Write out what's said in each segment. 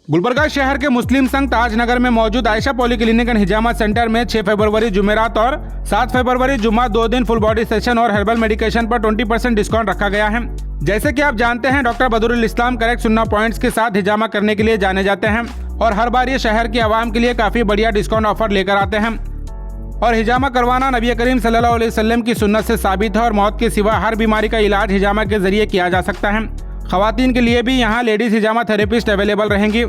गुलबर्गा शहर के मुस्लिम संघ ताजनगर में मौजूद Ayesha polyclinic and hijama centre में 6 फरवरी जुमेरात और 7 फरवरी जुम्मा 2 दिन फुल बॉडी सेशन और हर्बल मेडिकेशन पर 20% डिस्काउंट रखा गया है। जैसे कि आप जानते हैं, डॉक्टर बदरुल इस्लाम करेक्ट सुन्ना पॉइंट्स के साथ हिजामा करने के लिए जाने जाते हैं और हर बार ये शहर की आवाम के लिए काफी बढ़िया डिस्काउंट ऑफर लेकर आते हैं। और हिजामा करवाना नबी करीम सल्लल्लाहु अलैहि वसल्लम की सुन्नत से साबित है और मौत के सिवा हर बीमारी का इलाज हिजामा के जरिए किया जा सकता है। खवातीन के लिए भी यहाँ लेडीज हिजामा थेरेपिस्ट अवेलेबल रहेंगी।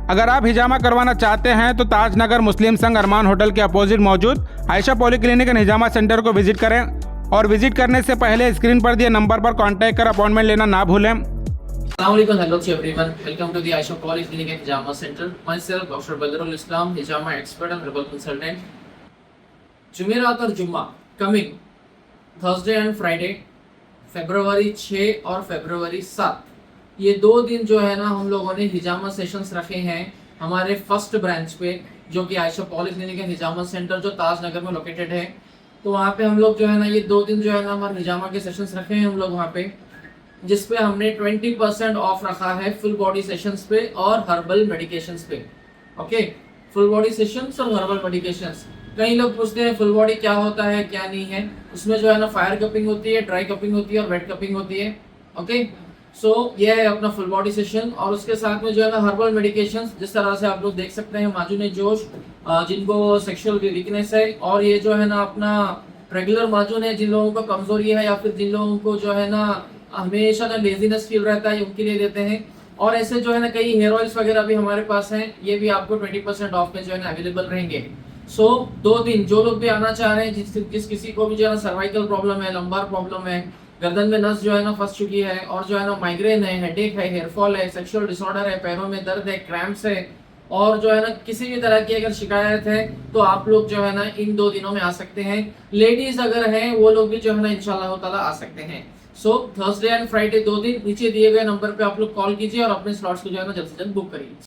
अगर आप हिजामा करवाना चाहते हैं तो ताजनगर मुस्लिम संघ अरमान होटल के अपोजिट मौजूद Ayesha polyclinic and hijama centre को विजिट करें और विजिट करने से पहले स्क्रीन पर दिए नंबर पर कांटेक्ट कर अपॉइंटमेंट लेना ना भूलें। Assalamualaikum, hello to everyone. Welcome to the Aisha Polyclinic and Hijama Center. Myself, Dr. Badrul Islam, Hijama expert and herbal consultant. जुमेरात और जुम्मा कमिंग थर्सडे एंड फ्राइडे फरवरी 6 और फरवरी 7 ये 2 दिन जो है ना हम लोगों ने हिजामा सेशंस रखे हैं हमारे फर्स्ट ब्रांच पे, जो कि Ayesha polyclinic and hijama centre जो ताजनगर में लोकेटेड है। तो वहाँ पे हम लोग जो है ना ये 2 दिन जो है ना हमारे हिजामा के सेशंस रखे हैं हम लोग वहाँ पे, जिसपे हमने 20% ऑफ रखा है फुल बॉडी सेशंस पे और हर्बल मेडिकेशंस पे। ओके, फुल बॉडी सेशंस और हर्बल मेडिकेशंस। कई लोग पूछते हैं फुल बॉडी क्या होता है क्या नहीं है। उसमें जो है ना फायर कपिंग होती है, ड्राई कपिंग होती है और वेट कपिंग होती है। ओके, सो ये है अपना फुल बॉडी सेशन। और उसके साथ में जो है ना हर्बल मेडिकेशंस, जिस तरह से आप लोग देख सकते हैं माजून जोश जिनको सेक्सुअल वीकनेस है, और ये जो है ना अपना रेगुलर माजून है जिन लोगों को कमजोरी है या फिर जिन लोगों को जो है ना हमेशा ना लेजीनेस फील रहता है, उनके लिए देते हैं। और ऐसे जो है ना कई हेयर ऑयल्स वगैरह भी हमारे पास हैं, ये भी आपको 20% ऑफ में जो है ना अवेलेबल रहेंगे। सो 2 दिन जो लोग भी आना चाह रहे हैं, जिस किसी को भी जो है ना सर्वाइकल प्रॉब्लम है, लंबार प्रॉब्लम है, गर्दन में नस जो है ना फंस चुकी है, और जो है ना माइग्रेन है, हेडेक है, हेयरफॉल है, सेक्सुअल डिसऑर्डर है, पैरों में दर्द है, क्रैम्प्स है, और जो है ना किसी भी तरह की अगर शिकायत है तो आप लोग जो है ना इन 2 दिनों में आ सकते हैं। लेडीज अगर हैं वो लोग भी जो है ना इंशाल्लाह ताला आ सकते हैं। सो थर्सडे एंड फ्राइडे 2 दिन नीचे दिए गए नंबर पे आप लोग कॉल कीजिए और अपने स्लॉट्स को जो है ना जल्द से जल्द बुक करिए।